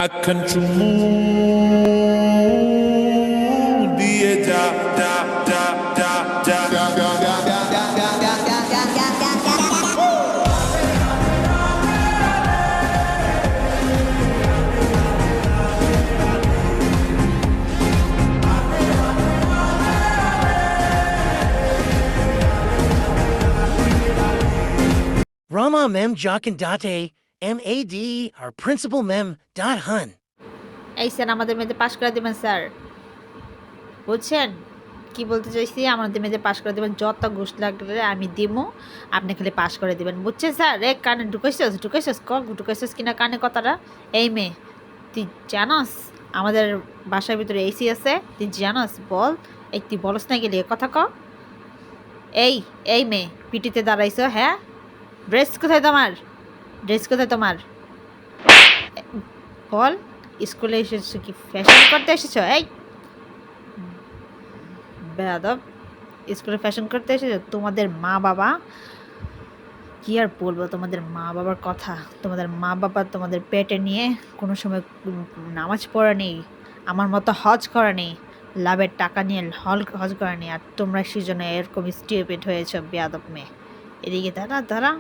এখন চুমু দিয়ে যা যা যা যা যা যা Rama Mem Jokindate, M.A.D., our principal Mem. Hun. এই স্যার আমাদের মেয়েদের পাশ করে দেবেন স্যার, বুঝছেন কি বলতে চাইছি? আমাদের মেয়েদের পাশ করে দেবেন, যত ঘুষ লাগলে আমি দিব, আপনি খালি পাশ করে দেবেন, বুঝছেন স্যার? রে কানে ঢুকাইছিস ঢুকাইছিস কিনা কানে কথাটা? এই মেয়ে, তুই জানাস আমাদের বাসার ভিতরে এসি আছে? তুই জানাস? বল, এই তুই বলস না গেলে কথা ক। এই মেয়ে পিটিতে দাঁড়াইছো? হ্যাঁ, ড্রেস কোথায় তোমার? বল, স্কুলে এসেছো কি ফ্যাশন করতে এসেছো? এই বেয়াদব, স্কুলে ফ্যাশন করতে এসেছো? তোমাদের মা বাবা, কি আর বলবো তোমাদের মা বাবার কথা? তোমাদের মা বাবা তোমাদের পেটে নিয়ে কোনো সময় নামাজ পড়া নেই, আমার মতো হজ করা নেই, লাভের টাকা নিয়ে হজ করা নেই, আর তোমরা সেজন্য এরকম স্টুপিড হয়েছো। বেয়াদব মেয়ে, এদিকে দাঁড়া।